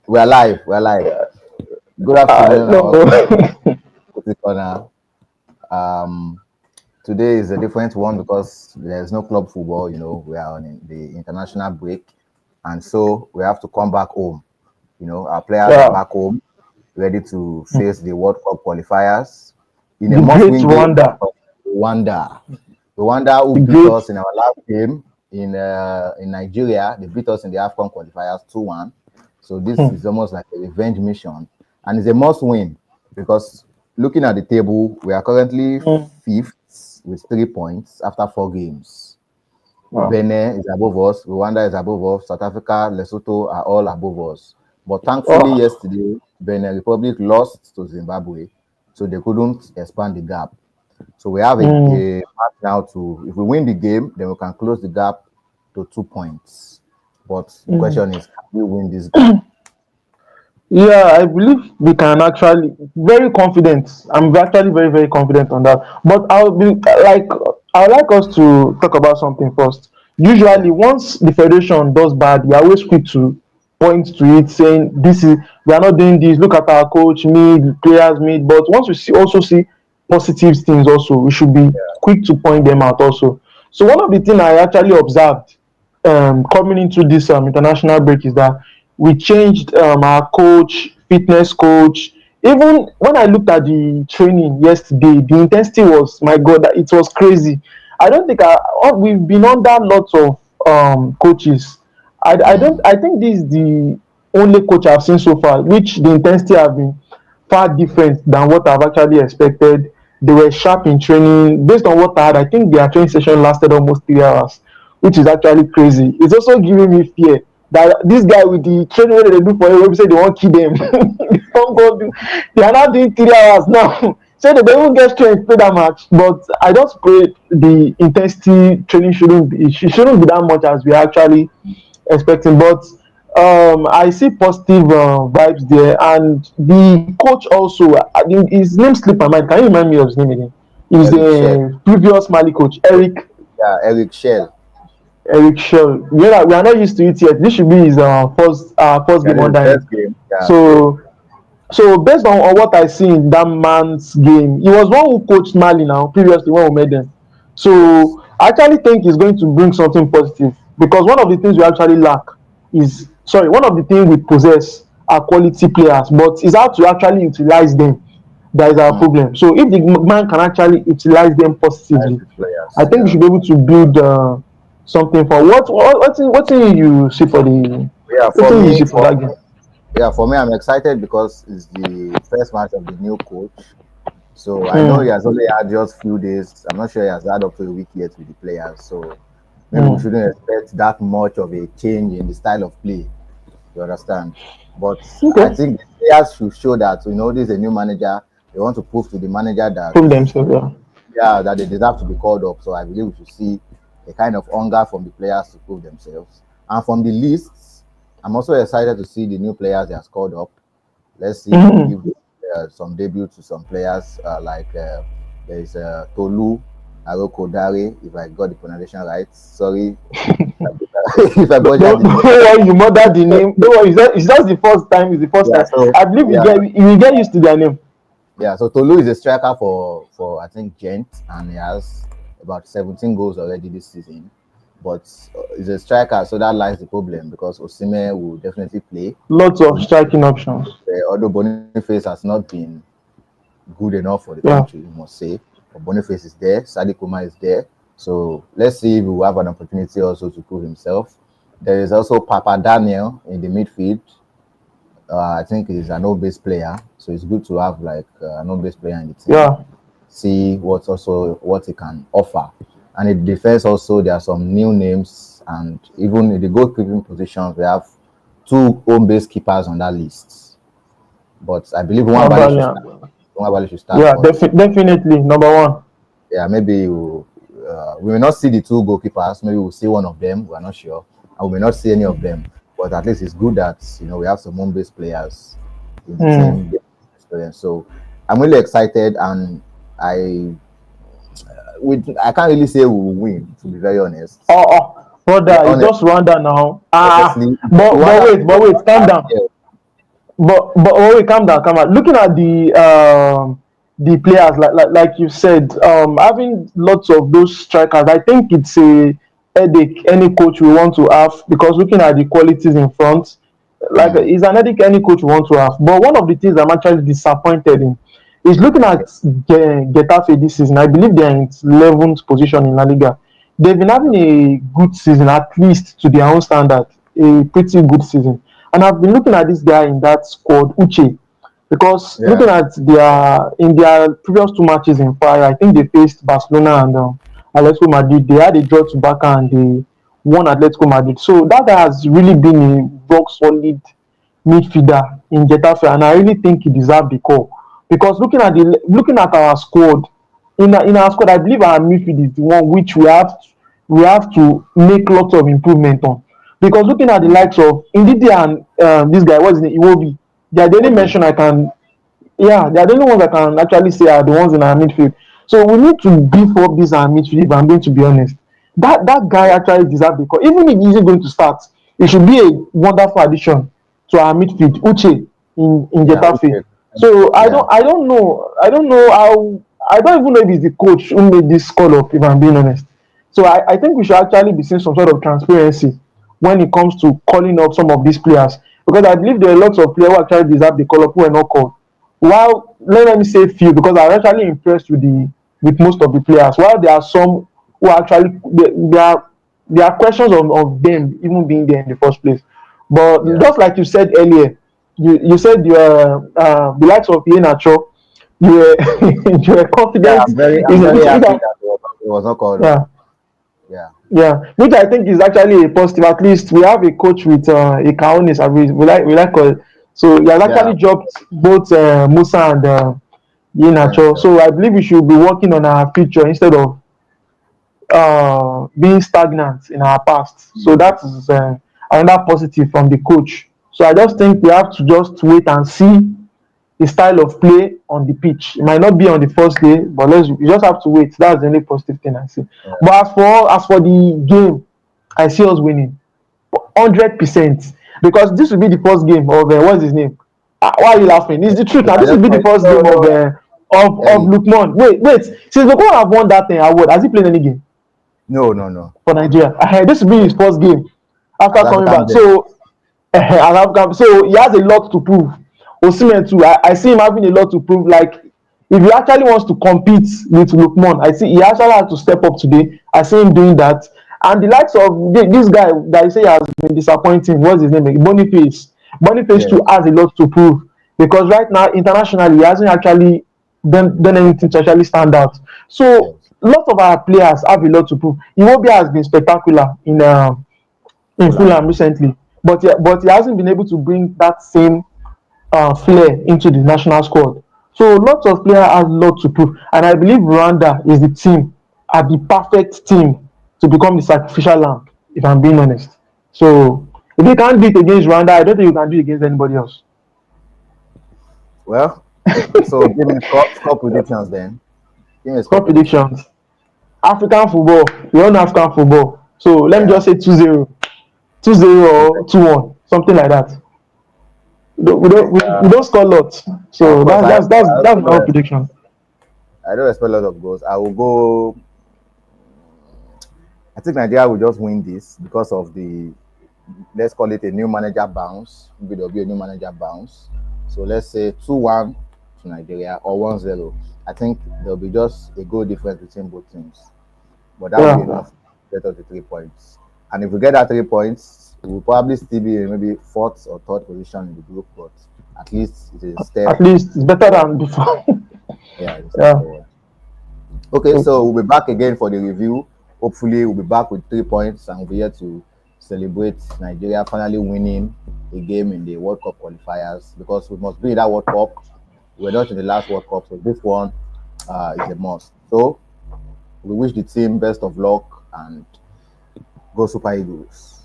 We are live. We are live. Good afternoon and No. welcome to the corner. Um, Today is a different one because there's no club football. We are on the international break, and so we have to come back home. Our players are Yeah. back home, ready to face the World Cup qualifiers in a The great must-win game. Rwanda. Rwanda, Rwanda, who The beat great. us in our last game in Nigeria. They beat us in the AFCON qualifiers 2-1. So this Hmm. is almost like a revenge mission, and it's a must-win because looking at the table, we are currently Hmm. fifth with 3 points after 4 games. Wow. Benin is above us, Rwanda is above us, South Africa, Lesotho are all above us. But thankfully, Oh. yesterday, Benin Republic lost to Zimbabwe, so they couldn't expand the gap. So we have Hmm. a match now to, if we win the game, then we can close the gap to 2 points. But the Hmm. question is, can we win this gap? Yeah, I believe we can actually very confident. I'm actually very very confident on that. But I would like us to talk about something first. Yeah. Usually, once the federation does bad, we are always quick to point to it, saying this is we are not doing this. Look at our coach, me, the players, me. But once we also see positive things, also we should be quick to point them out. Also, so one of the things I actually observed coming into this international break is that we changed our coach, fitness coach. Even when I looked at the training yesterday, the intensity was, my God, it was crazy. I don't think we've been under lots of coaches. Mm. I think this is the only coach I've seen so far, which the intensity have been far different than what I've actually expected. They were sharp in training. Based on what I had, I think their training session lasted almost 3 hours, which is actually crazy. It's also giving me fear that this guy with the training wey dey do for him wey be say they wan kill them they don go do they are now doing 3 hours now so they dey even get strength play that match. But I just pray the intensity training shouldn't be that much as we are actually expecting. But I see positive vibes there, and the coach also. His name slipped my mind. Can you remind me of his name again? He's Eric Shell. the previous Mali coach, Yeah, Eric Shell. Eric Shaw. We are not used to it yet. This should be his first Yeah, game this is the under him. first game. Yeah, true. So based on what I see in that man's game, he was one who coached Mali now previously when we met them. Yes. So I actually think he's going to bring something positive, because one of the things we actually lack is, sorry, one of the things we possess are quality players, but it's how to actually utilize them that is our Mm. problem. So if the man can actually utilize them Nice positively, with I players. think we Yeah. should be able to build something for what thing you see for the Yeah, what for thing you me, see for that game. I'm excited because it's the first match of the new coach. So I know he Mm, has only had just few days. I'm not sure he has had up to a week yet with the players. So maybe we mm. shouldn't expect that much of a change in the style of play. You understand? But I Okay, think the players should show that this is a new manager. They want to prove to the manager that prove themselves. Yeah. that they deserve to be called up. So I believe we should see a kind of hunger from the players to prove themselves. And from the lists, I'm also excited to see the new players they have called up. Let's see if we Mm. give some debut to some players like there is Tolu Arokodare, if I got the pronunciation right. Sorry if I butchered the Don't name. worry, you murder the name. Don't worry, it's just the first time. It's the first Yeah, time. so I believe yeah, we get used to their name. so Tolu is a striker for I think Gent, and he has about 17 goals already this season. But he's a striker, so that lies the problem because Osimhen will definitely play. Lots of striking options. Although Boniface has not been good enough for the Yeah. country, you must say. But Boniface is there, Sadiq Kumar is there. So let's see if we will have an opportunity also to prove himself. There is also Papa Daniel in the midfield. I think he's an old-based player, so it's good to have like an old-based player in the team. Yeah. See what he can offer. And in defense also, there are some new names, and even in the goalkeeping positions, we have two home-based keepers on that list. But I believe Nwabali should Brilliant. start. Nwabali should start, Yeah, but definitely number one. yeah, maybe we may not see the two goalkeepers. Maybe we'll see one of them. We're not sure, and we may not see any of them. But at least it's good that we have some home-based players in the Mm. team experience. So I'm really excited, and I I can't really say we will win. To be very honest, Brother, yeah, it's honest, just Rwanda now. honestly, But Rwanda, wait, calm down. yeah, but wait, calm down, calm down. Looking at the players, like you said, having lots of those strikers, I think it's a headache any coach will want to have, because looking at the qualities in front, like Mm. it's an headache any coach will want to have. But one of the things I'm actually disappointed in is looking at Getafe this season. I believe they're in 11th position in La Liga. They've been having a good season, at least to their own standard, a pretty good season. And I've been looking at this guy in that squad, Uche, because Yeah. looking at their previous two matches in fire, I think they faced Barcelona and Atletico Madrid. They had a draw to Barca and they won Atletico Madrid. So that guy has really been a rock solid midfielder in Getafe, and I really think he deserved the call. Because looking at our squad, in our squad, I believe our midfield is the one which we have to make lots of improvement on. Because looking at the likes of Ndidi and this guy, what's his name, Iwobi, they are the only Obi. mention I can, yeah, they are the only ones I can actually say are the ones in our midfield. So we need to beef up this our midfield, if I'm going to be honest. That guy actually deserves the call. Even if he isn't going to start, it should be a wonderful addition to our midfield, Uche in Yeah. Getafe. Okay. So Yeah. I don't know how, I don't even know if it's the coach who made this call up, if I'm being honest. So I think we should actually be seeing some sort of transparency when it comes to calling up some of these players, because I believe there are lots of players who actually deserve the call up who are not called. While let me say few, because I'm actually impressed with most of the players. While there are some who actually there are questions of them even being there in the first place. But Yeah. just like you said earlier, you said you are the likes of Iheanacho, you were you were Yeah. confident I'm in very which happy that it was not called up. yeah. Yeah. Yeah, which I think is actually a positive. At least we have a coach with a Kaonis, we like so he has Yeah. actually dropped both Musa and Yeah. Iheanacho. Sure. So I believe we should be working on our future instead of being stagnant in our past. So Mm. that is another positive from the coach. So I just think we have to just wait and see the style of play on the pitch. It might not be on the first day, but you just have to wait. That's the only positive thing I see. Yeah. But as for the game, I see us winning 100%, because this will be the first game of what's his name? Why are you laughing? It's the truth. Now I this will just be the first no game no of Ellie. Lukman. Wait. Since Lukman have won that award, has he played any game No. for Nigeria? This will be his first game after As coming African back. best. So he has a lot to prove. Osimhen too. I see him having a lot to prove. Like if he actually wants to compete with Lukman, I see he actually has to step up today. I see him doing that. And the likes of this guy that I say has been disappointing. What's his name? Boniface. Boniface Yes. too has a lot to prove, because right now internationally he hasn't actually done anything to actually stand out. So Yes. lots of our players have a lot to prove. Iwobi has been spectacular in Fulham. Fulham recently, but he hasn't been able to bring that same flair into the national squad. So lots of players have lot to prove, and I believe Rwanda is the team, are the perfect team to become the sacrificial lamb. If I'm being honest, so if you can't do it against Rwanda, I don't think you can do it against anybody else. Well, so give me score predictions then. Give me score Score prediction. predictions. African football, we own African football. So let me Yeah. just say 2-0, 2-0 or 2-1, something like that. Okay. We don't score lots, Of so course, that's my own prediction. I don't expect a lot of goals. I will go. I think Nigeria will just win this because of the, let's call it a new manager bounce. Maybe there'll be a new manager bounce. So let's say 2-1 to Nigeria or 1-0. I think there'll be just a goal difference between both teams. But that will be Yeah, enough to get us the 3 points. And if we get that 3 points, we'll probably still be in maybe fourth or third position in the group, but at least it is a step at least it's better forward. than before. Yeah, it's a step Yeah. forward. Okay, so we'll be back again for the review. Hopefully, we'll be back with 3 points and we'll be here to celebrate Nigeria finally winning a game in the World Cup qualifiers, because we must be in that World Cup. We're not in the last World Cup, so this one is a must. So we wish the team best of luck and go Super Eagles.